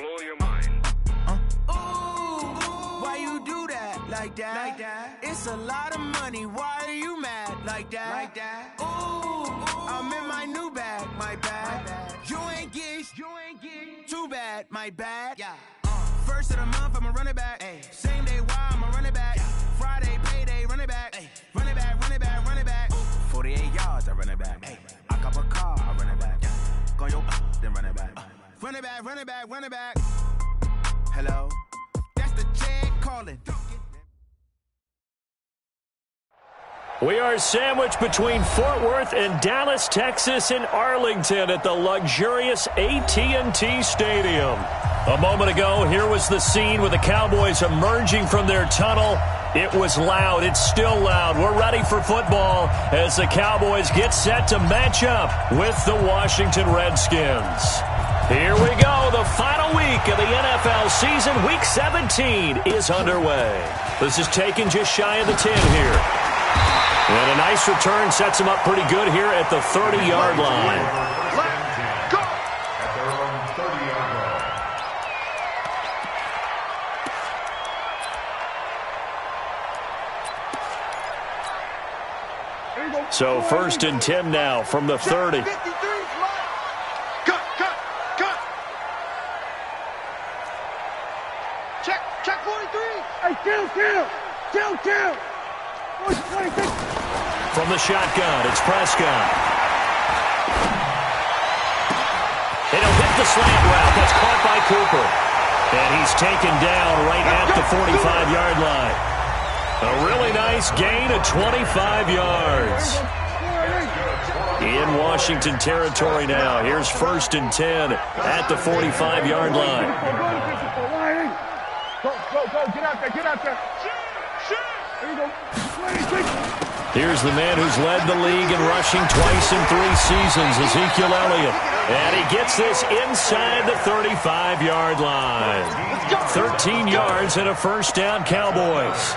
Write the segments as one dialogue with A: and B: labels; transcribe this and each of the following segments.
A: blow your mind.
B: Ooh, why you do that like that? It's a lot of money. Why are you mad like that? Ooh, I'm in my new bag, my bad. You ain't getting too bad, my bad. Yeah. First of the month, I'ma run it back. Ay. Same day, why I'ma run it back. Yeah. Friday, payday, run it back. Ay. Run it back, run it back, run it back. 48 yards, I run it back. Ay. I cop a car, I run it back. Go yo, then run it back. Run it back, run it back, run it back. Hello, that's the check calling.
C: We are sandwiched between Fort Worth and Dallas, Texas, and Arlington at the luxurious AT&T Stadium. A moment ago, here was the scene with the Cowboys emerging from their tunnel. It was loud. It's still loud. We're ready for football as the Cowboys get set to match up with the Washington Redskins. Here we go. The final week of the NFL season. Week 17 is underway. This is taken just shy of the 10 here. And a nice return sets him up pretty good here at the 30-yard line.
A: Let's go! At their own 30-yard line.
C: So 1st and 10 now from the 30.
A: Cut! Check 43!
D: Hey, kill!
C: From the shotgun, it's Prescott. And he'll hit the slant route. That's caught by Cooper. And he's taken down right at the 45-yard line. A really nice gain of 25 yards. In Washington territory now. Here's 1st and 10 at the 45-yard line.
D: Go, get out there. There you go.
C: Here's the man who's led the league in rushing twice in 3 seasons, Ezekiel Elliott. And he gets this inside the 35-yard line. 13 yards and a first down, Cowboys.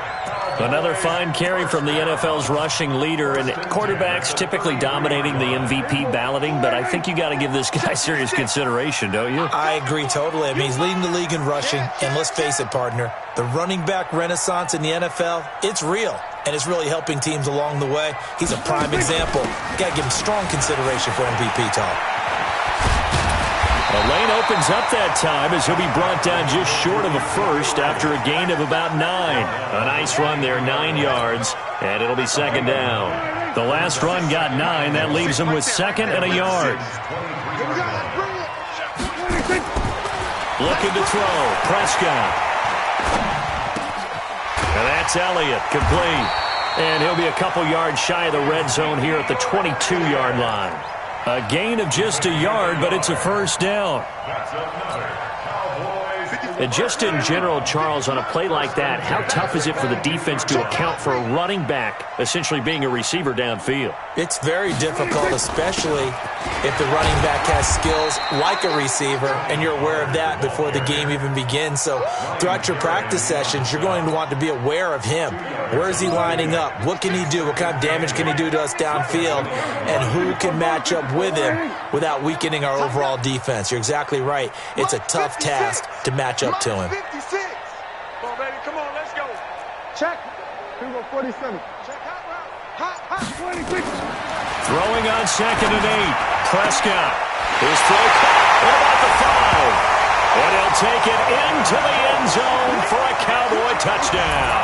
C: Another fine carry from the NFL's rushing leader, and quarterbacks typically dominating the MVP balloting, but I think you got to give this guy serious consideration, don't you?
E: I agree totally. I mean, he's leading the league in rushing, and let's face it, partner, the running back renaissance in the NFL, it's real, and it's really helping teams along the way. He's a prime example. Got to give him strong consideration for MVP talk.
C: A lane opens up that time as he'll be brought down just short of a first after a gain of about 9. A nice run there, 9 yards, and it'll be 2nd down. The last run got 9. That leaves him with 2nd and a yard. Looking to throw. Prescott. And that's Elliott, complete. And he'll be a couple yards shy of the red zone here at the 22-yard line. A gain of just a yard, but it's a first down. And just in general, Charles, on a play like that, how tough is it for the defense to account for a running back essentially being a receiver downfield?
E: It's very difficult, especially if the running back has skills like a receiver, and you're aware of that before the game even begins. So throughout your practice sessions, you're going to want to be aware of him. Where is he lining up? What can he do? What kind of damage can he do to us downfield? And who can match up with him without weakening our overall defense? You're exactly right. It's a tough task to match up to him.
A: 56. Come on, baby. Come on, let's go.
D: Check. Here we go, 47.
A: Check hot.
D: 26.
C: Throwing on 2nd and 8. Prescott. His throw caught. What about the 5? And he'll take it into the end zone for a Cowboy touchdown.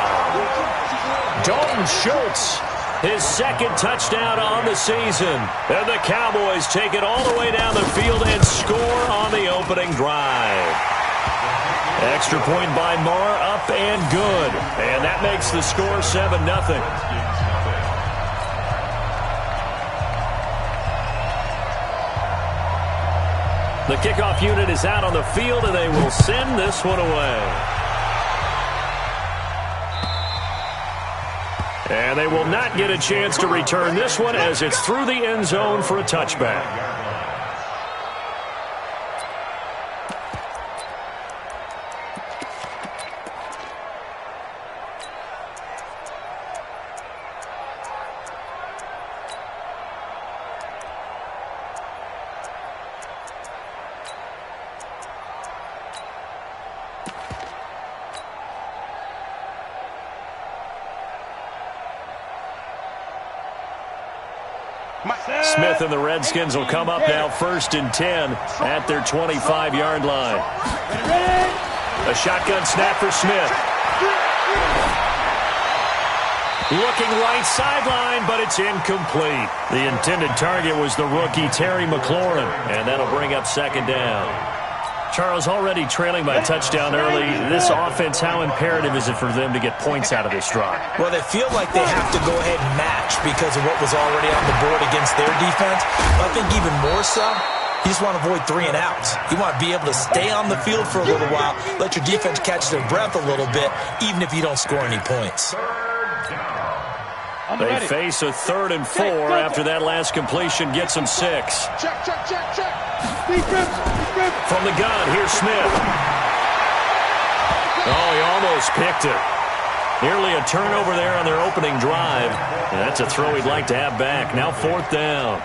C: Dalton Schultz, his 2nd touchdown on the season. And the Cowboys take it all the way down the field and score on the opening drive. Extra point by Marr, up and good. And that makes the score 7-0. The kickoff unit is out on the field, and they will send this one away. And they will not get a chance to return this one as it's through the end zone for a touchback. Smith and the Redskins will come up now 1st and 10 at their 25-yard line. A shotgun snap for Smith. Looking right sideline, but it's incomplete. The intended target was the rookie Terry McLaurin, and that'll bring up 2nd down. Charles, already trailing by a touchdown early. This offense, how imperative is it for them to get points out of this drive?
E: Well, they feel like they have to go ahead and match because of what was already on the board against their defense. But I think even more so, you just want to avoid 3 and outs. You want to be able to stay on the field for a little while, let your defense catch their breath a little bit, even if you don't score any points.
C: They face a 3rd and 4 after that last completion gets them 6.
D: Check.
C: From the gun, here's Smith. Oh, he almost picked it. Nearly a turnover there on their opening drive. And that's a throw he'd like to have back. Now 4th down.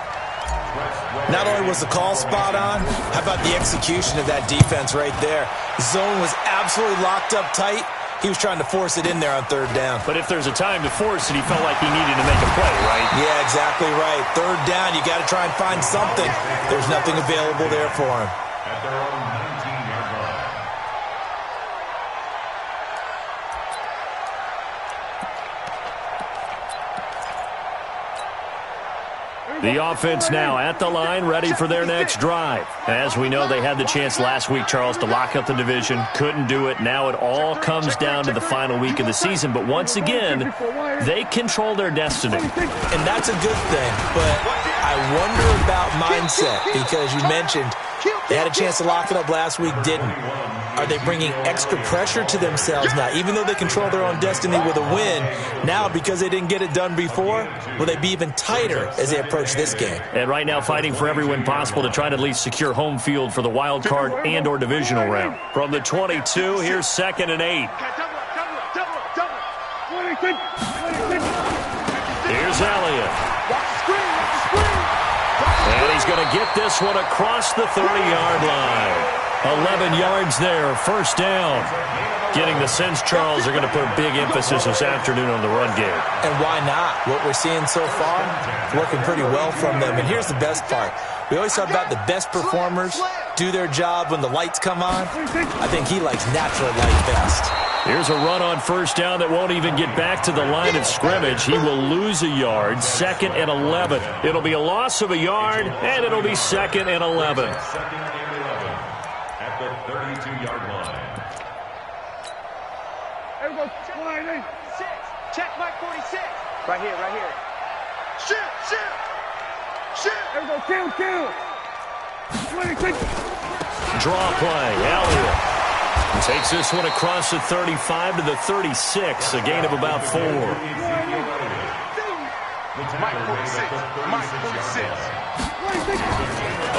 E: Not only was the call spot on, how about the execution of that defense right there? Zone was absolutely locked up tight. He was trying to force it in there on 3rd down.
C: But if there's a time to force it, he felt like he needed to make a play, right?
E: Yeah, exactly right. 3rd down, you got to try and find something. There's nothing available there for him.
A: At their own 19-yard line.
C: The offense now at the line, ready for their next drive. As we know, they had the chance last week, Charles, to lock up the division. Couldn't do it. Now it all comes down to the final week of the season. But once again, they control their destiny.
E: And that's a good thing. But I wonder about mindset because you mentioned they had a chance to lock it up last week, didn't. Are they bringing extra pressure to themselves now? Even though they control their own destiny with a win, now because they didn't get it done before, will they be even tighter as they approach this game?
C: And right now fighting for every win possible to try to at least secure home field for the wild card and or divisional round. From the 22, here's 2nd and 8. Here's Elliott. And he's going to get this one across the 30-yard line. 11 yards there, 1st down. Getting the sense, Charles, they're going to put a big emphasis this afternoon on the run game.
E: And why not? What we're seeing so far, it's working pretty well from them. And here's the best part. We always talk about the best performers do their job when the lights come on. I think he likes natural light best.
C: Here's a run on 1st down that won't even get back to the line of scrimmage. He will lose a yard, 2nd and 11. It'll be a loss of a yard, and it'll be 2nd and 11.
A: At the 32-yard line.
D: There we go.
F: Check Mike 46. Right here.
D: Shoot. There we go. Kill. 26.
C: Draw play, Elliott. Takes this one across the 35 to the 36, a gain of about 4.
D: Mike 46.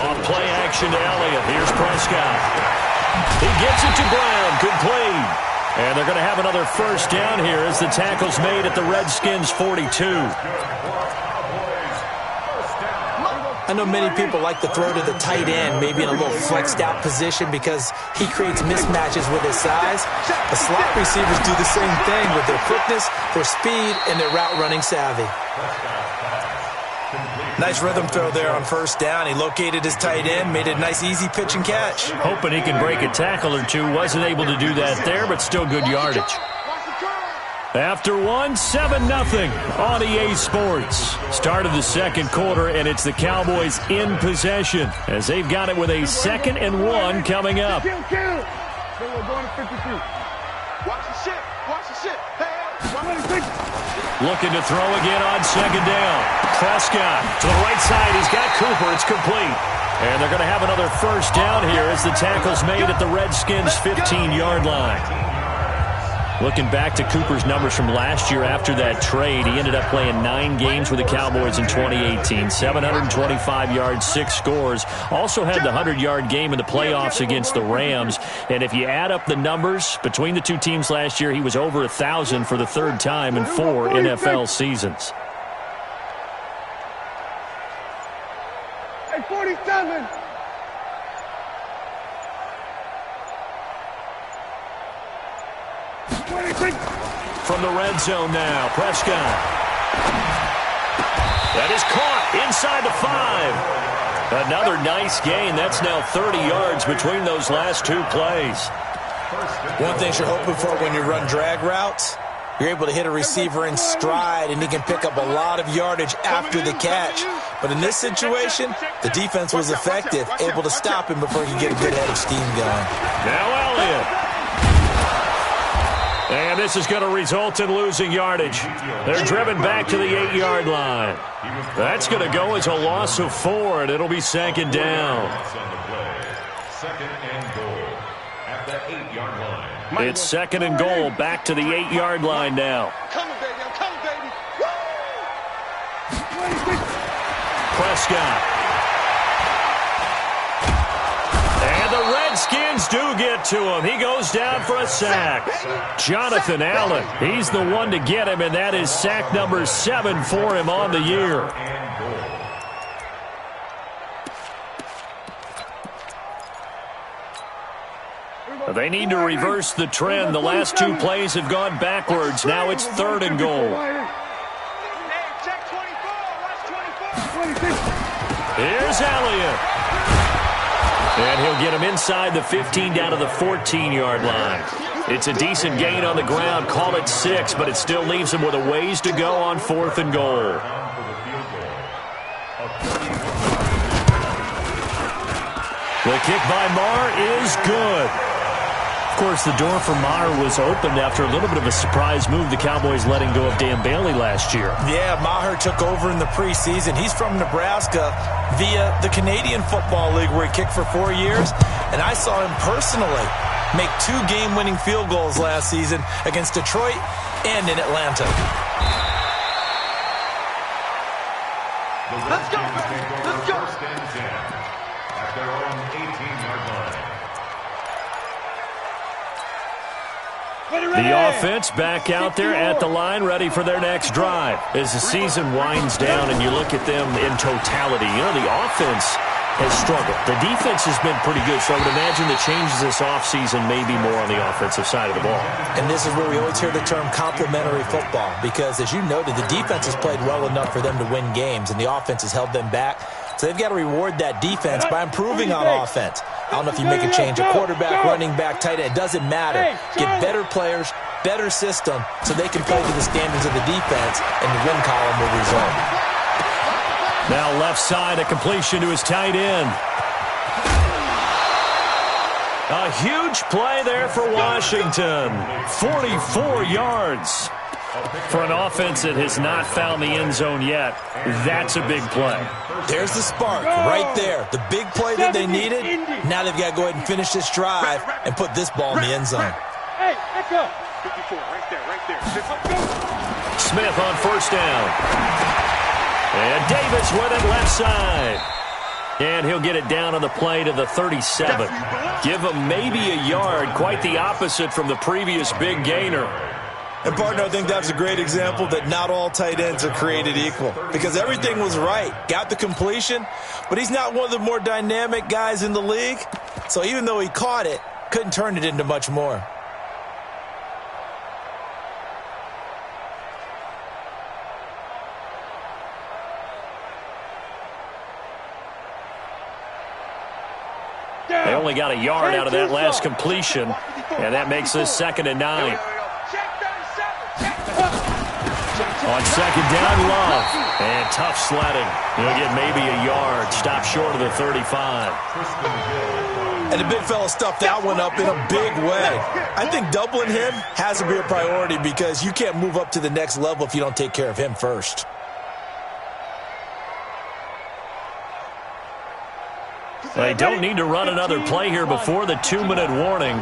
C: On play action to Elliott. Here's Prescott. He gets it to Brown, complete. And they're going to have another 1st down here as the tackle's made at the Redskins' 42.
E: I know many people like to throw to the tight end, maybe in a little flexed out position because he creates mismatches with his size. The slot receivers do the same thing with their quickness, their speed, and their route running savvy. Nice rhythm throw there on 1st down. He located his tight end, made it a nice easy pitch and catch.
C: Hoping he can break a tackle or two. Wasn't able to do that there, but still good yardage. After one, 7-0 on EA Sports. Start of the 2nd quarter, and it's the Cowboys in possession as they've got it with a 2nd and 1 coming up.
D: Kill. They were going to 52.
F: Watch the shit. Hey.
C: Looking to throw again on 2nd down. Prescott to the right side. He's got Cooper. It's complete. And they're going to have another 1st down here as the tackle's made at the Redskins' 15-yard line. Looking back to Cooper's numbers from last year after that trade, he ended up playing 9 games with the Cowboys in 2018. 725 yards, 6 scores. Also had the 100-yard game in the playoffs against the Rams. And if you add up the numbers between the two teams last year, he was over 1,000 for the 3rd time in 4 NFL seasons.
D: Hey, 47.
C: From the red zone now, Prescott. That is caught inside the 5. Another nice gain. That's now 30 yards between those last two plays.
E: One thing you're hoping for when you run drag routes, you're able to hit a receiver in stride, and he can pick up a lot of yardage after the catch. But in this situation, the defense was effective, able to stop him before he could get a good head of steam going.
C: Now Elliott. And this is going to result in losing yardage. They're driven back to the 8-yard line. That's going to go as a loss of 4, and it'll be second down.
A: Second and goal at the 8-yard line.
C: It's second and goal, back to the 8-yard line now.
D: Coming, baby. I'm coming, baby.
C: Prescott. And the Redskins do get to him. He goes down for a sack. Jonathan Allen, he's the one to get him, and that is sack number 7 for him on the year. They need to reverse the trend. The last two plays have gone backwards. Now it's third and goal. Here's Elliott. And he'll get him inside the 15 down to the 14-yard line. It's a decent gain on the ground. Call it 6, but it still leaves him with a ways to go on fourth and goal. The kick by Maher is good. Of course, the door for Maher was opened after a little bit of a surprise move, the Cowboys letting go of Dan Bailey last year.
E: Yeah, Maher took over in the preseason. He's from Nebraska via the Canadian Football League, where he kicked for 4 years. And I saw him personally make 2 game-winning field goals last season against Detroit and in Atlanta.
D: Let's go, baby. Let's go.
A: First and 10 at their own 18-yard line.
C: The offense back out there at the line, ready for their next drive. As the season winds down and you look at them in totality, you know, the offense has struggled. The defense has been pretty good, so I would imagine the changes this offseason may be more on the offensive side of the ball. And
E: this is where we always hear the term complementary football, because as you noted, the defense has played well enough for them to win games, and the offense has held them back. So they've got to reward that defense by improving on offense. I don't know if you make a change, a quarterback, running back, tight end, it doesn't matter. Get better players, better system, so they can play to the standards of the defense, and the win column will result.
C: Now left side, a completion to his tight end. A huge play there for Washington. 44 yards. For an offense that has not found the end zone yet, that's a big play.
E: There's the spark right there. The big play that they needed. Now they've got to go ahead and finish this drive and put this ball in the end zone.
D: Hey, let's go. 54, right there.
C: Smith on first down. And Davis with it left side. And he'll get it down on the play to the 37. Give him maybe a yard, quite the opposite from the previous big gainer.
E: And, partner, I think that's a great example that not all tight ends are created equal, because everything was right. Got the completion, but he's not one of the more dynamic guys in the league. So even though he caught it, couldn't turn it into much more.
C: They only got a yard out of that last completion, and that makes this second and 9. On second down, Love. And tough sledding. He'll get maybe a yard. Stop short of the 35.
E: And the big fella stuffed that one up in a big way. I think doubling him has to be a priority, because you can't move up to the next level if you don't take care of him first.
C: They don't need to run another play here before the 2-minute warning.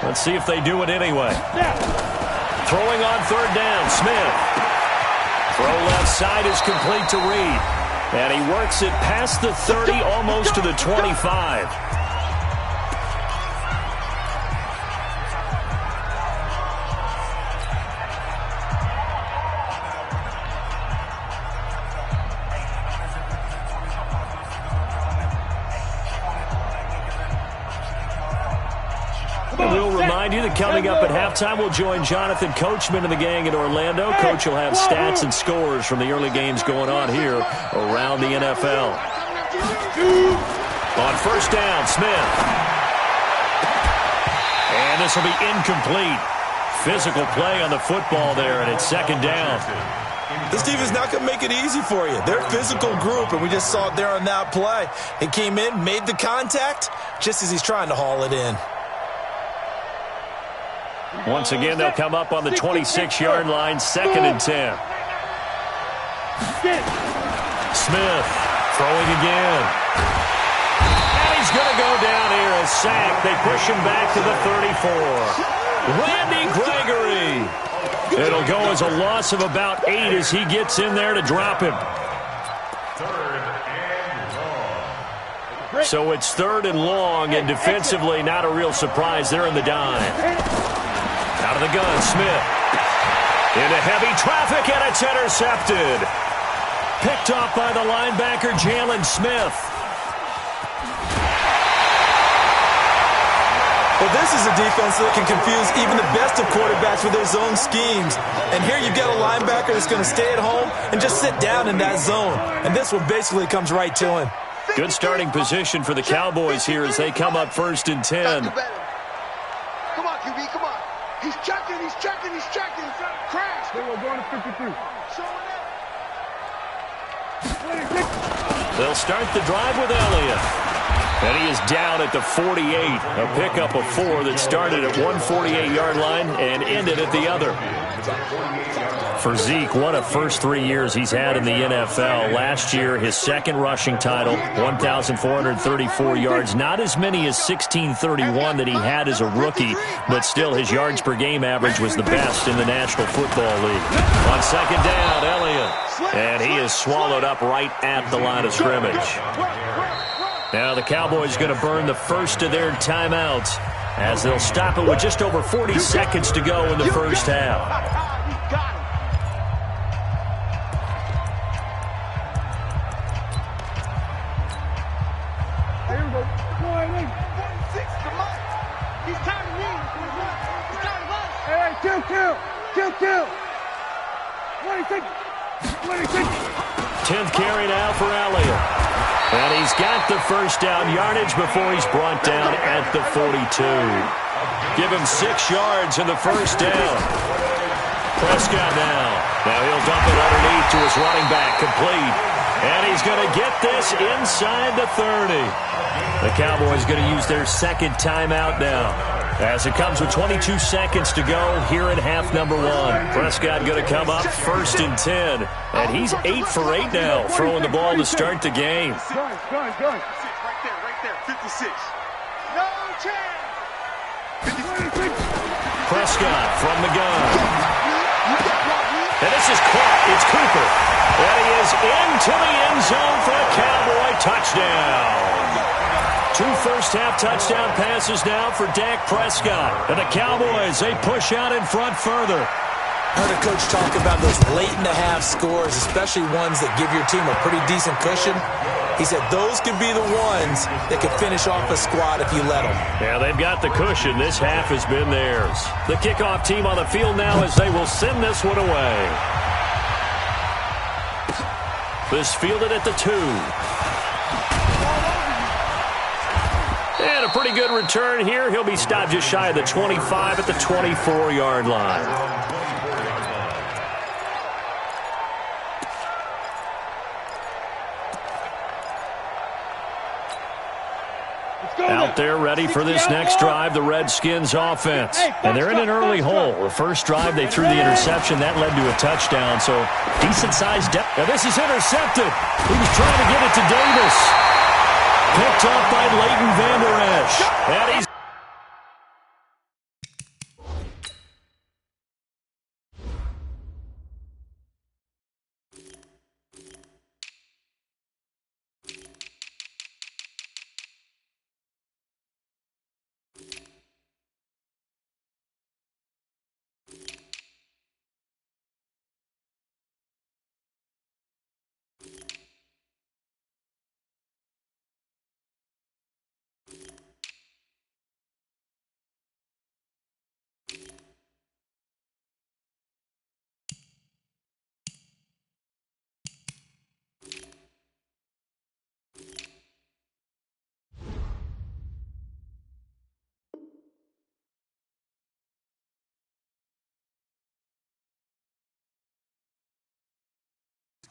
C: Let's see if they do it anyway. Throwing on third down, Smith. Throw left side is complete to Reed. And he works it past the 30, almost to the 25. remind you that coming up at halftime, we'll join Jonathan Coachman and the gang in Orlando. Coach will have stats and scores from the early games going on here around the NFL. On first down, Smith. And this will be incomplete. Physical play on the football there, and it's second down.
E: This team is not going to make it easy for you. They're a physical group, and we just saw it there on that play. He came in, made the contact, just as he's trying to haul it in.
C: Once again, they'll come up on the 26-yard line, second and 10. Smith throwing again. And he's going to go down here, a sack. They push him back to the 34. Randy Gregory. It'll go as a loss of about 8 as he gets in there to drop him. So it's third and long, and defensively not a real surprise. They're in the dime. Out of the gun, Smith. Into heavy traffic, and it's intercepted. Picked off by the linebacker, Jalen Smith.
E: Well, this is a defense that can confuse even the best of quarterbacks with their zone schemes. And here you've got a linebacker that's going to stay at home and just sit down in that zone. And this one basically comes right to him.
C: Good starting position for the Cowboys here as they come up first and 10.
D: Come on, QB, come on. He's checking, he's checking, he's checking. Crash. They were going to 53.
C: They'll start the drive with Elliott. And he is down at the 48. A pickup of 4 that started at one 48-yard line and ended at the other. For Zeke, what a first 3 years he's had in the NFL. Last year, his second rushing title, 1,434 yards. Not as many as 1,631 that he had as a rookie, but still his yards per game average was the best in the National Football League. On second down, Elliott. And he is swallowed up right at the line of scrimmage. Now the Cowboys going to burn the first of their timeouts as they'll stop it with just over 40 seconds to go in the first half.
D: Kill.
C: 10th carry now for Elliott. And he's got the first down yardage before he's brought down at the 42. Give him 6 yards in the first down. Prescott now. Now he'll dump it underneath to his running back, complete. And he's going to get this inside the 30. The Cowboys going to use their second timeout now, as it comes with 22 seconds to go here in half number 1. Prescott going to come up first and 10. And he's 8 for 8 now, throwing the ball to start the game.
D: Right there, 56. No chance. 56.
C: Prescott from the gun. And this is caught. It's Cooper. And he is into the end zone for a Cowboy touchdown. 2 first-half touchdown passes now for Dak Prescott. And the Cowboys, they push out in front further.
E: I heard a coach talk about those late-in-the-half scores, especially ones that give your team a pretty decent cushion. He said those could be the ones that could finish off a squad if you let them.
C: Yeah, they've got the cushion. This half has been theirs. The kickoff team on the field now as they will send this one away. This fielded at the 2. And a pretty good return here. He'll be stopped just shy of the 25 at the 24-yard line. Out there ready for this next drive, the Redskins offense. And they're in an early hole. The first drive, they threw the interception. That led to a touchdown, so decent-sized depth. Now this is intercepted. He was trying to get it to Davis. Picked off by Leighton Vander Esch. And he's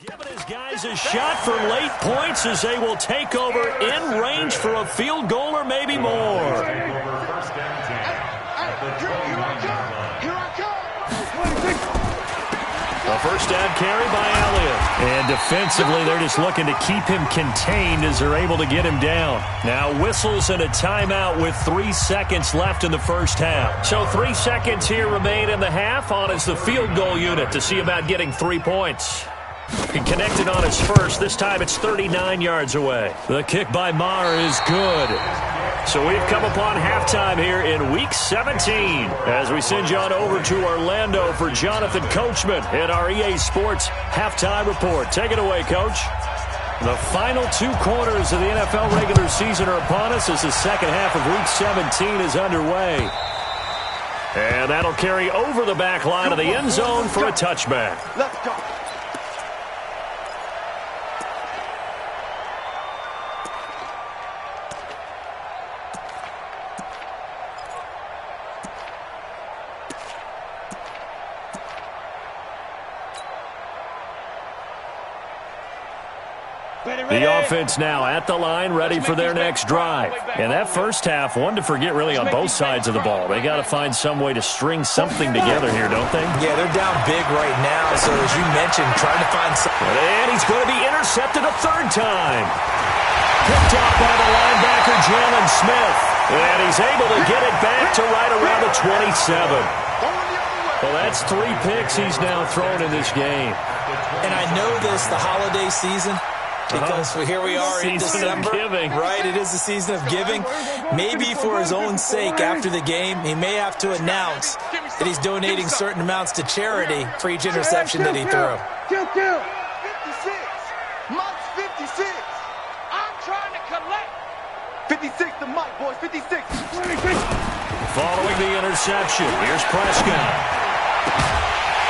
C: Giving his guys a shot for late points as they will take over in range for a field goal or maybe more. A first down carry by Elliott. And defensively, they're just looking to keep him contained as they're able to get him down. Now whistles and a timeout with 3 seconds left in the first half. So 3 seconds here remain in the half. On is the field goal unit to see about getting 3 points. He connected on his first. This time it's 39 yards away. The kick by Maher is good. So we've come upon halftime here in Week 17 as we send you on over to Orlando for Jonathan Coachman in our EA Sports Halftime Report. Take it away, Coach. The final 2 quarters of the NFL regular season are upon us as the second half of Week 17 is underway. And that'll carry over the back line of the end zone for a touchback.
D: Let's go.
C: The offense now at the line, ready for their next drive. And that first half, one to forget really on both sides of the ball. They got to find some way to string something together here, don't they?
E: Yeah, they're down big right now. So as you mentioned, trying to find something.
C: And he's going to be intercepted a third time. Picked off by the linebacker, Jalen Smith. And he's able to get it back to right around the 27. Well, that's 3 picks he's now thrown in this game.
E: And I know this, the holiday season, because here we are in December, right? It is the season of giving. Maybe for his own sake after the game, he may have to announce that he's donating certain amounts to charity for each interception that he threw.
D: 56. Mike's 56. I'm trying to collect. 56 to Mike, boys. 56.
C: Following the interception, here's Prescott.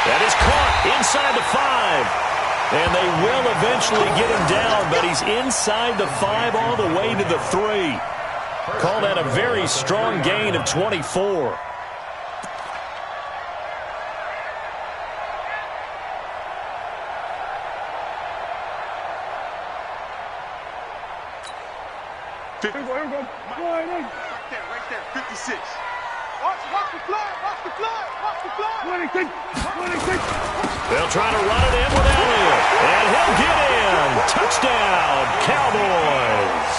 C: That is caught inside the 5. And they will eventually get him down, but he's inside the 5 all the way to the 3. Call that a very strong gain of 24.
D: Right there. 56. Watch the flag. Watch the flag. Watch the flag. 26.
C: They'll try to run it in with Elliott. And he'll get in. Touchdown, Cowboys.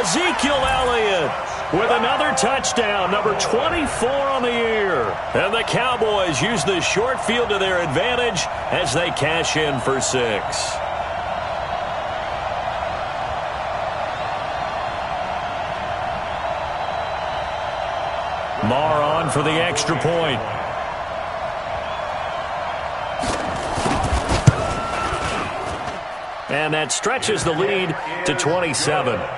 C: Ezekiel Elliott with another touchdown, number 24 on the year. And the Cowboys use the short field to their advantage as they cash in for 6. Maher on for the extra point. And that stretches the lead to 27.
A: Makes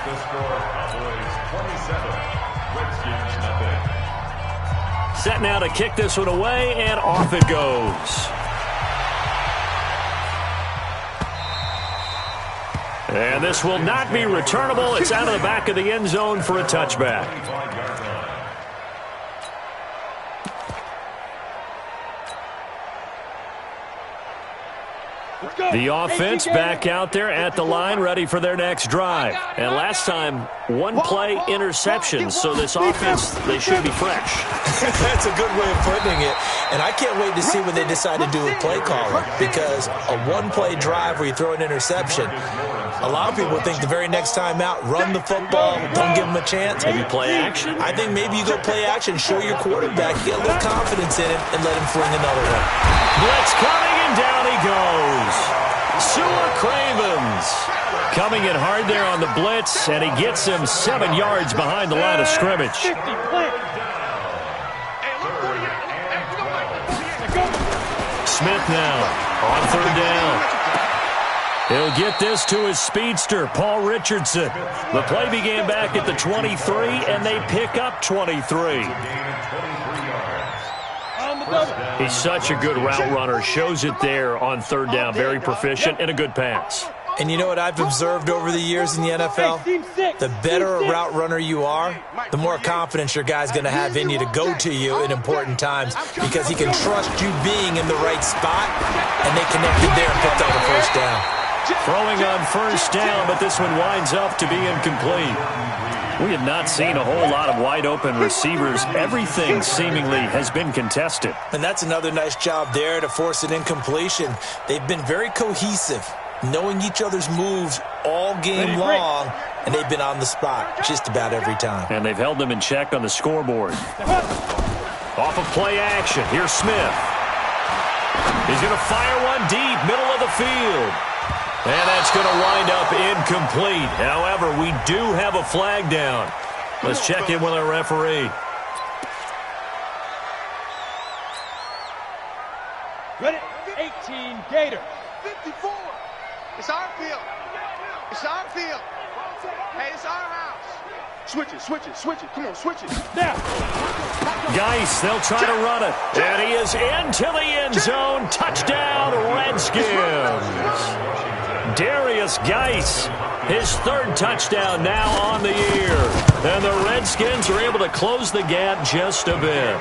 A: the score Cowboys 27, Redskins 0.
C: Set now to kick this one away, and off it goes. And this will not be returnable. It's out of the back of the end zone for a touchback. The offense back out there at the line, ready for their next drive. And last time, 1 play interception, so this offense, they should be fresh.
E: That's a good way of putting it. And I can't wait to see what they decide to do with play calling, because a 1-play drive where you throw an interception, a lot of people think the very next time out, run the football, don't give them a chance.
C: Maybe play action?
E: I think maybe you go play action, show your quarterback, get a little confidence in it, and let him fling another one.
C: Blitz coming, and down he goes. Sua Cravens coming in hard there on the blitz, and he gets him 7 yards behind the line of scrimmage. Smith now on 3rd down. He'll get this to his speedster, Paul Richardson. The play began back at the 23, and they pick up 23. He's such a good route runner. Shows it there on 3rd down. Very proficient and a good pass.
E: And you know what I've observed over the years in the NFL? The better a route runner you are, the more confidence your guy's going to have in you to go to you in important times because he can trust you being in the right spot, and they connected there and picked up the first down.
C: Throwing on first down, but this one winds up to be incomplete. We have not seen a whole lot of wide-open receivers. Everything seemingly has been contested.
E: And that's another nice job there to force an incompletion. They've been very cohesive, knowing each other's moves all game long, and they've been on the spot just about every time.
C: And they've held them in check on the scoreboard. Off of play action, here's Smith. He's going to fire one deep, middle of the field. And that's going to wind up incomplete. However, we do have a flag down. Let's check in with our referee.
F: Ready? 18 Gators.
D: 54. It's our field. It's our field. Hey, it's our house. Switch it, switch it, switch it. Come on, switch it.
F: Now.
C: Geis, they'll try to run it. And he is into the end zone. Touchdown, Redskins. Darius Geis, his third touchdown now on the year. And the Redskins are able to close the gap just a bit.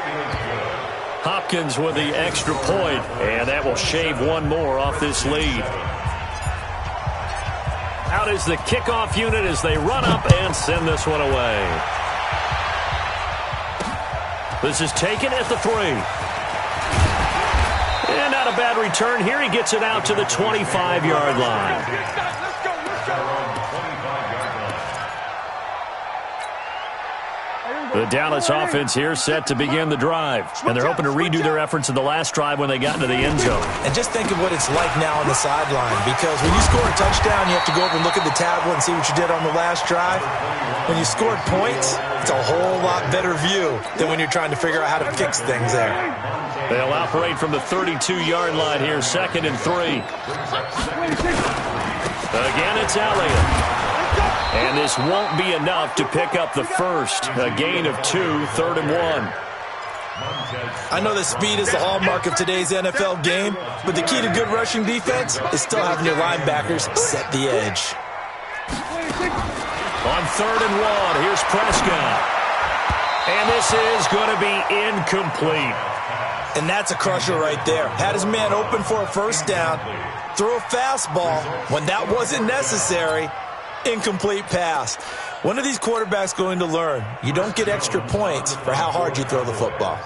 C: Hopkins with the extra point, and that will shave one more off this lead. Out is the kickoff unit as they run up and send this one away. This is taken at the 3. And not a bad return here. He gets it out to the 25-yard line.
D: Let's go, let's go.
C: The Dallas offense here set to begin the drive. And they're hoping to redo their efforts in the last drive when they got into the end zone.
E: And just think of what it's like now on the sideline, because when you score a touchdown, you have to go over and look at the tablet and see what you did on the last drive. When you scored points, it's a whole lot better view than when you're trying to figure out how to fix things there.
C: They'll operate from the 32-yard line here, 2nd and 3. Again, it's Elliott. And this won't be enough to pick up the first. A gain of 2, 3rd and 1.
E: I know that speed is the hallmark of today's NFL game, but the key to good rushing defense is still having your linebackers set the edge.
C: On 3rd and 1, here's Prescott. And this is going to be incomplete.
E: And that's a crusher right there. Had his man open for a first down, threw a fastball when that wasn't necessary. Incomplete pass. When are these quarterbacks going to learn? You don't get extra points for how hard you throw the football.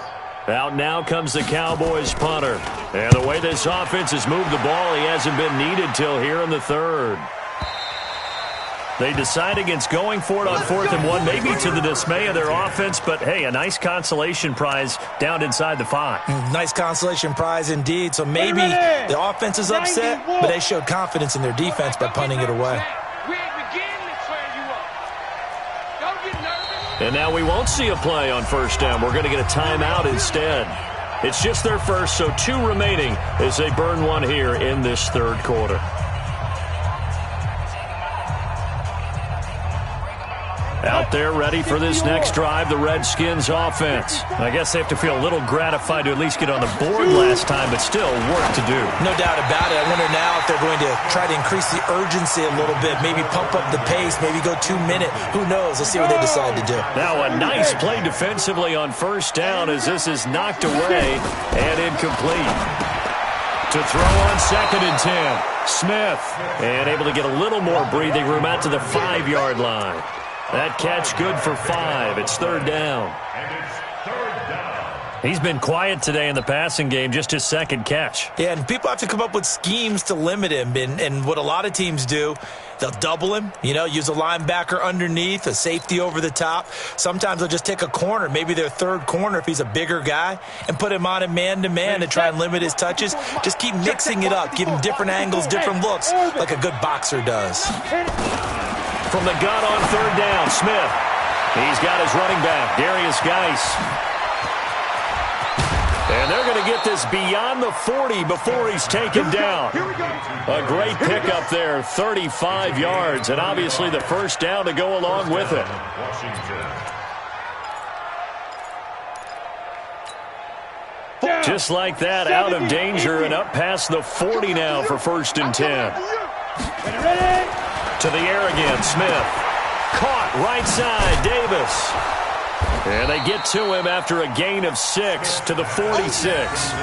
C: Out now comes the Cowboys punter. And the way this offense has moved the ball, he hasn't been needed till here in the 3rd. They decide against going for it on 4th and 1, maybe to the dismay of their offense, but hey, a nice consolation prize down inside the 5.
E: Nice consolation prize indeed. So maybe the offense is upset, but they showed confidence in their defense by punting it away.
C: And now we won't see a play on first down. We're going to get a timeout instead. It's just their first, so 2 remaining as they burn one here in this 3rd quarter. Out there ready for this next drive, the Redskins offense. I guess they have to feel a little gratified to at least get on the board last time, but still work to do.
E: No doubt about it. I wonder now if they're going to try to increase the urgency a little bit, maybe pump up the pace, maybe go 2-minute. Who knows? Let's see what they decide to do.
C: Now a nice play defensively on first down as this is knocked away and incomplete. To throw on 2nd and 10, Smith. And able to get a little more breathing room out to the 5-yard line. That catch good for 5. It's 3rd down. He's been quiet today in the passing game, just his 2nd catch.
E: Yeah, and people have to come up with schemes to limit him. And what a lot of teams do, they'll double him, use a linebacker underneath, a safety over the top. Sometimes they'll just take a corner, maybe their 3rd corner if he's a bigger guy, and put him on a man-to-man to try and limit his touches. Just keep mixing it up, give him different angles, different looks, like a good boxer does.
C: From the gun on 3rd down, Smith. He's got his running back, Darius Geis. And they're going to get this beyond the 40 before he's taken down. A great pickup there, 35 yards, and obviously the first down to go along with it. Just like that, out of danger and up past the 40 now for 1st and 10. To the air again, Smith. Caught right side, Davis. And they get to him after a gain of 6 to the 46.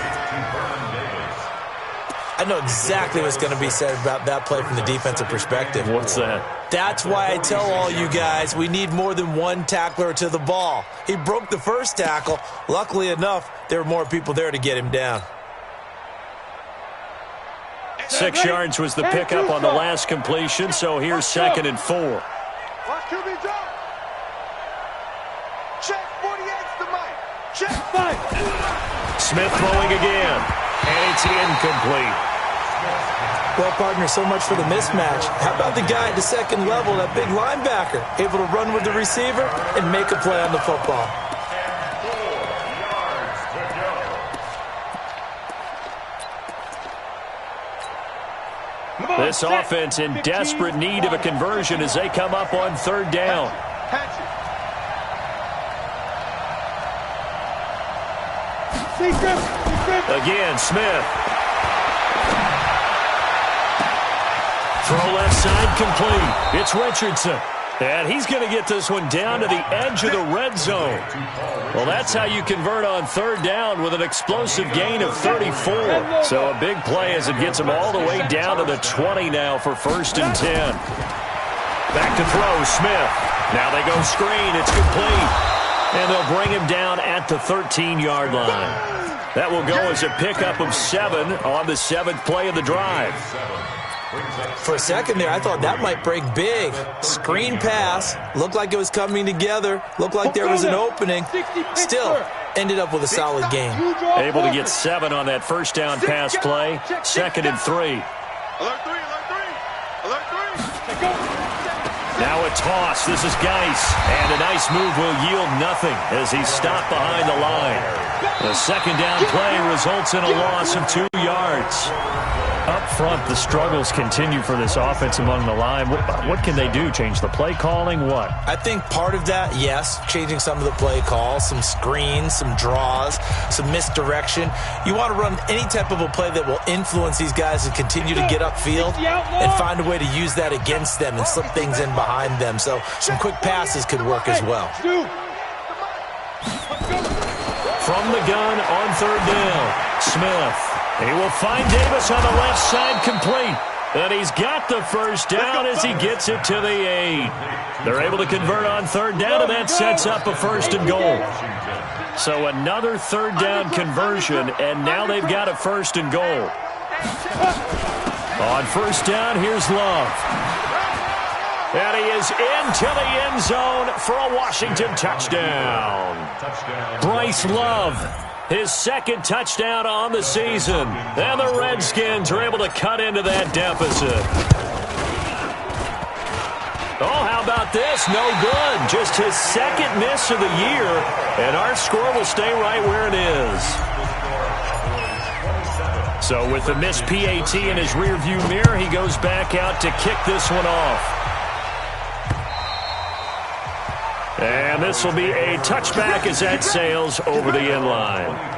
E: I know exactly what's going to be said about that play from the defensive perspective.
C: What's that?
E: That's why I tell all you guys we need more than one tackler to the ball. He broke the first tackle. Luckily enough, there were more people there to get him down.
C: 6 yards was the pickup on the last completion, so here's 2nd and 4.
D: Watch QB drop. Check 48's the mic. Check 5.
C: Smith throwing again, and it's incomplete.
E: Well, partner, so much for the mismatch. How about the guy at the second level, that big linebacker, able to run with the receiver and make a play on the football?
C: This offense in desperate need of a conversion as they come up on 3rd down. Again, Smith. Throw left side complete. It's Richardson. And he's going to get this one down to the edge of the red zone. Well, that's how you convert on 3rd down with an explosive gain of 34. So a big play as it gets him all the way down to the 20 now for 1st and 10. Back to throw, Smith. Now they go screen. It's complete. And they'll bring him down at the 13-yard line. That will go as a pickup of 7 on the 7th play of the drive.
E: For a second there, I thought that might break big. Screen pass. Looked like it was coming together. Looked like there was an opening. Still, ended up with a solid game.
C: Able to get 7 on that 1st down pass play. 2nd and 3.
D: Alert 3, alert 3. Alert 3.
C: Now a toss. This is Geis. And a nice move will yield nothing as he's stopped behind the line. The 2nd down play results in a loss of 2 yards. Up front, the struggles continue for this offense among the line. What can they do? Change the play calling? What?
E: I think part of that, yes, changing some of the play calls, some screens, some draws, some misdirection. You want to run any type of a play that will influence these guys and continue to get upfield and find a way to use that against them and slip things in behind them. So some quick passes could work as well.
C: From the gun on 3rd down, Smith. He will find Davis on the left side complete. And he's got the 1st down as he gets it to the 8. They're able to convert on 3rd down, and that sets up a 1st and goal. So another 3rd down conversion, and now they've got a 1st and goal. On 1st down, here's Love. And he is into the end zone for a Washington touchdown. Bryce Love, his 2nd touchdown on the season. And the Redskins are able to cut into that deficit. Oh, how about this? No good. Just his 2nd miss of the year. And our score will stay right where it is. So with the missed PAT in his rearview mirror, he goes back out to kick this one off. And this will be a touchback as that sails over the end line.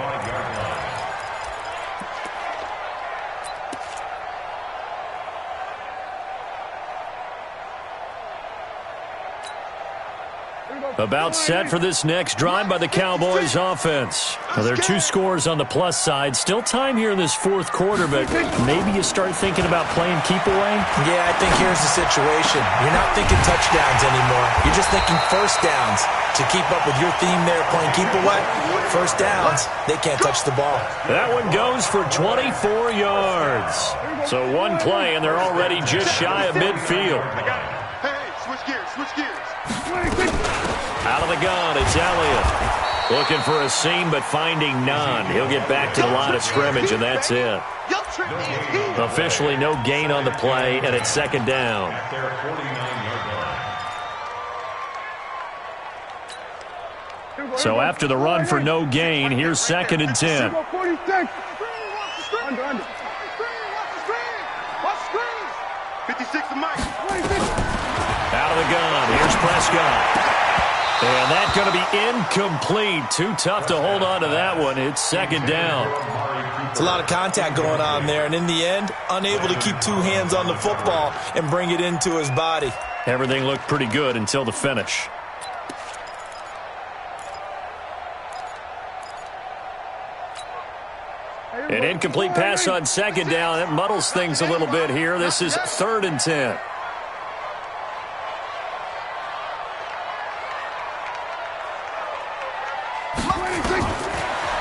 C: About set for this next drive by the Cowboys offense. Well, there are 2 scores on the plus side. Still time here in this 4th quarter, but maybe you start thinking about playing keep away?
E: Yeah, I think here's the situation. You're not thinking touchdowns anymore. You're just thinking 1st downs. To keep up with your theme there, playing keep away, 1st downs, they can't touch the ball.
C: That one goes for 24 yards. So 1 play, and they're already just shy of midfield.
D: Hey, switch gears, switch gears.
C: Out of the gun, it's Elliott. Looking for a seam, but finding none. He'll get back to the line of scrimmage, and that's it. Officially no gain on the play, and it's 2nd down. So after the run for no gain, here's 2nd and 10.
D: Under. 56 to Mike.
C: Out of the gun, here's Prescott. And that's going to be incomplete. Too tough to hold on to that one. It's 2nd down.
E: It's a lot of contact going on there, and in the end, unable to keep two hands on the football and bring it into his body.
C: Everything looked pretty good until the finish. An incomplete pass on second down. It muddles things a little bit here. This is 3rd and 10.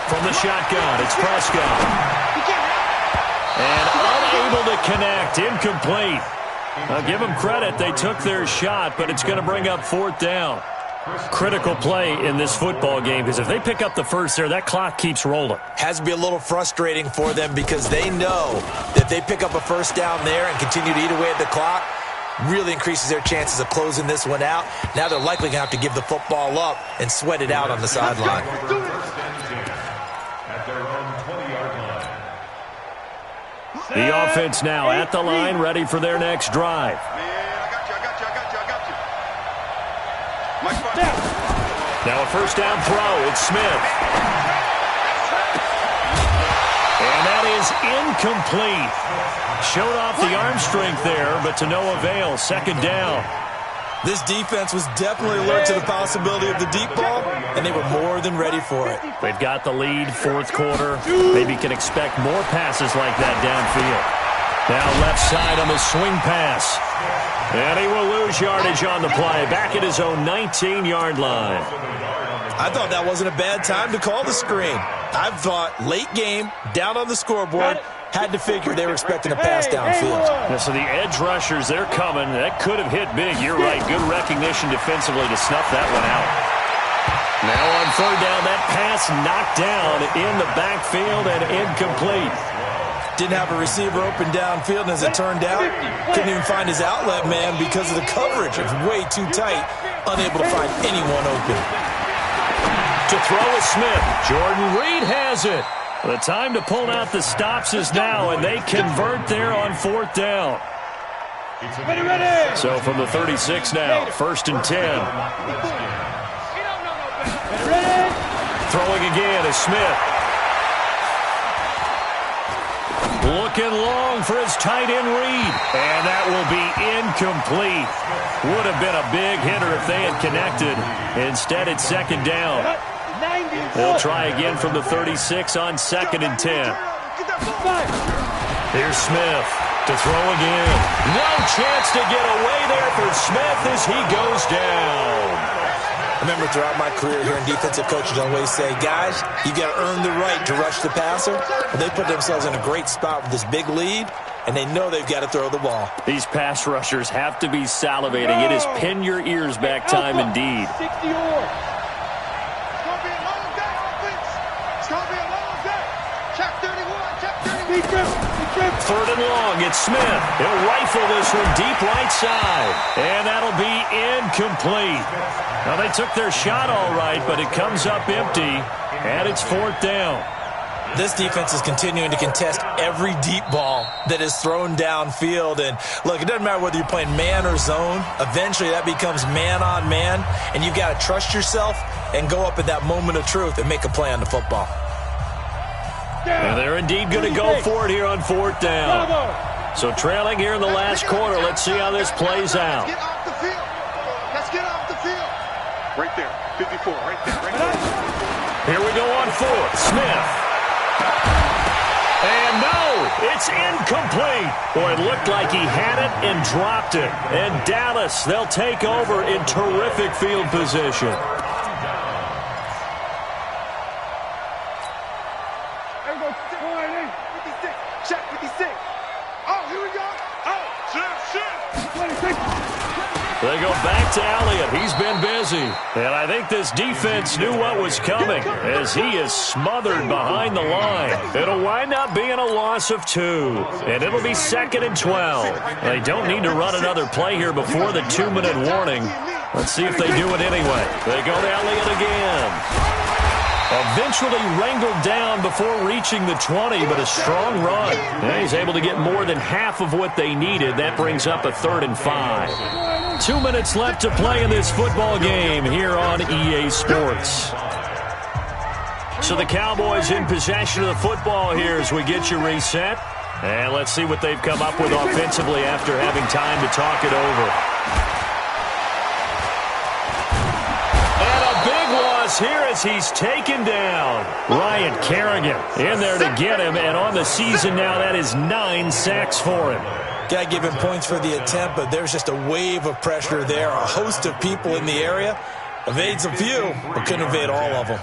C: From the shotgun, it's Prescott. And unable to connect. Incomplete. I'll give them credit. They took their shot, but it's going to bring up 4th down. Critical play in this football game, because if they pick up the first there, that clock keeps rolling.
E: Has to be a little frustrating for them because they know that they pick up a first down there and continue to eat away at the clock, really increases their chances of closing this one out. Now they're likely going to have to give the football up and sweat it out on the sideline.
A: At their own 20-yard line.
C: The offense now at the line, ready for their next drive. Now a first down throw. It's Smith. And that is incomplete. Showed off the arm strength there, but to no avail. 2nd down.
E: This defense was definitely alert to the possibility of the deep ball, and they were more than ready for it.
C: They've got the lead, 4th quarter. Maybe can expect more passes like that downfield. Now left side on the swing pass. And he will lose yardage on the play. Back at his own 19-yard line.
E: I thought that wasn't a bad time to call the screen. I thought late game, down on the scoreboard, had to figure they were expecting a pass downfield.
C: Yeah, so the edge rushers, they're coming. That could have hit big. You're right. Good recognition defensively to snuff that one out. Now on 3rd down, that pass knocked down in the backfield and incomplete.
E: Didn't have a receiver open downfield, and as it turned out, couldn't even find his outlet man because of the coverage. It was way too tight, unable to find anyone open.
C: To throw is Smith. Jordan Reed has it. The time to pull out the stops is now, and they convert there on 4th down. So from the 36 now, 1st and 10. Throwing again is Smith. Looking long for his tight end Reed. And that will be incomplete. Would have been a big hitter if they had connected. Instead, it's 2nd down. They'll try again from the 36 on 2nd and 10. Here's Smith to throw again. No chance to get away there for Smith as he goes down.
E: I remember throughout my career here in defensive coaches always say, guys, you got to earn the right to rush the passer. Well, they put themselves in a great spot with this big lead, and they know they've got to throw the ball.
C: These pass rushers have to be salivating. It is pin your ears back time indeed. Third and long, it's Smith. He'll rifle this one deep right side. And that'll be incomplete. Now, they took their shot all right, but it comes up empty, and it's 4th down.
E: This defense is continuing to contest every deep ball that is thrown downfield. And, look, it doesn't matter whether you're playing man or zone. Eventually, that becomes man on man, and you've got to trust yourself and go up at that moment of truth and make a play on the football.
C: And they're indeed going to go for it here on 4th down. So trailing here in the last quarter. Let's see how this plays out.
D: Get off the field. Let's get off the field. Right there. 54. Right there. Right there.
C: Here we go on 4th. Smith. And no, it's incomplete. Boy, it looked like he had it and dropped it. And Dallas, they'll take over in terrific field position. They go back to Elliott. He's been busy. And I think this defense knew what was coming as he is smothered behind the line. It'll wind up being a loss of 2. And it'll be 2nd and 12. They don't need to run another play here before the 2-minute warning. Let's see if they do it anyway. They go to Elliott again. Eventually wrangled down before reaching the 20, but a strong run. And he's able to get more than half of what they needed. That brings up a 3rd and 5. 2 minutes left to play in this football game here on EA Sports. So the Cowboys in possession of the football here as we get you reset. And let's see what they've come up with offensively after having time to talk it over. And a big loss here as he's taken down. Ryan Kerrigan in there to get him. And on the season now, that is 9 sacks for him.
E: Got to give him points for the attempt, but there's just a wave of pressure there. A host of people in the area. Evades a few, but couldn't evade all of them.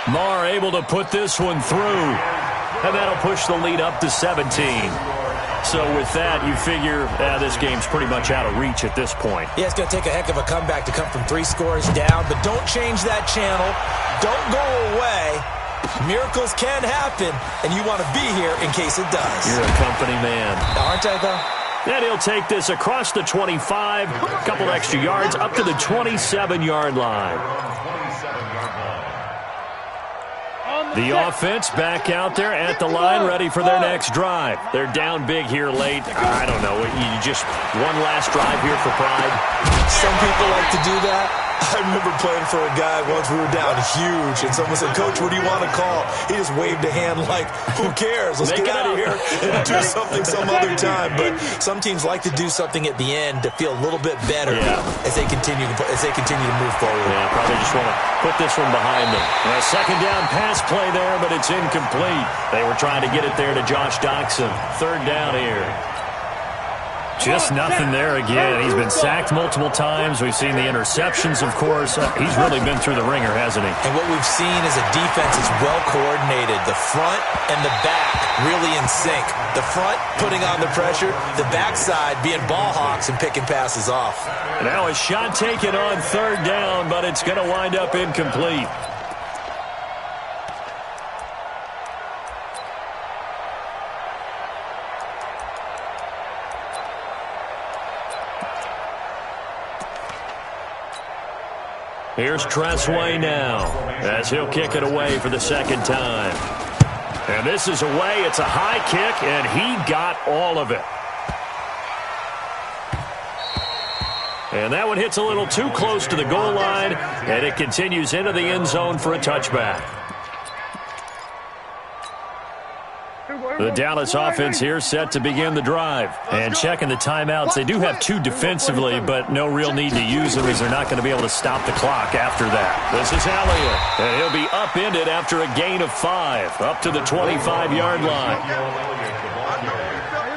C: Marr able to put this one through. And that'll push the lead up to 17. So with that, you figure this game's pretty much out of reach at this point.
E: Yeah, it's going to take a heck of a comeback to come from 3 scores down, but don't change that channel. Don't go away. Miracles can happen, and you want to be here in case it does.
C: You're a company man.
E: Aren't I, though?
C: And he'll take this across the 25, a couple extra yards, up to the 27-yard line. The offense back out there at the line, ready for their next drive. They're down big here late. I don't know. You just one last drive here for pride.
E: Some people like to do that. I remember playing for a guy once we were down huge, and someone said, "Coach, what do you want to call?" He just waved a hand like, "Who cares? Let's get out of here and do something some other time." But some teams like to do something at the end to feel a little bit better as they continue to move forward.
C: Yeah, probably just want to put this one behind them. And a second down pass play there, but it's incomplete. They were trying to get it there to Josh Doxson. Third down here. Just nothing there again. He's been sacked multiple times. We've seen the interceptions, of course. He's really been through the ringer, hasn't he?
E: And what we've seen is a defense is well coordinated. The front and the back really in sync. The front putting on the pressure. The backside being ball hawks and picking passes off.
C: Now a shot taken on third down, but it's going to wind up incomplete. Here's Tressway now as he'll kick it away for the second time. And this is away. It's a high kick, and he got all of it. And that one hits a little too close to the goal line, and it continues into the end zone for a touchback. The Dallas offense here set to begin the drive. And checking the timeouts, they do have 2 defensively, but no real need to use them as they're not going to be able to stop the clock after that. This is Elliott, and he'll be upended after a gain of 5, up to the 25-yard line.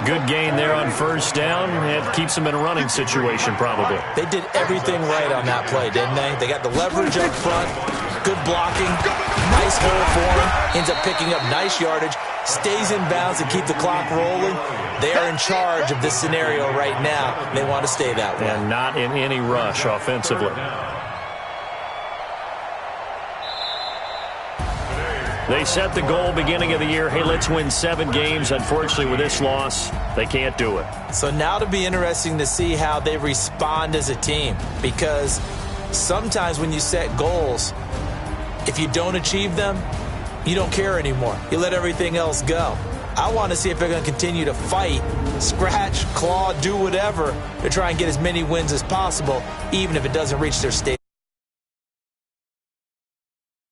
C: Good gain there on first down. It keeps them in a running situation probably.
E: They did everything right on that play, didn't they? They got the leverage up front, good blocking, nice hole for him, ends up picking up nice yardage, stays in bounds and keep the clock rolling. They are in charge of this scenario right now. They want to stay that way.
C: And not in any rush offensively. They set the goal beginning of the year, hey, let's win 7 games. Unfortunately, with this loss, they can't do it.
E: So now to be interesting to see how they respond as a team, because sometimes when you set goals, if you don't achieve them, you don't care anymore. You let everything else go. I want to see if they're going to continue to fight, scratch, claw, do whatever to try and get as many wins as possible, even if it doesn't reach their state.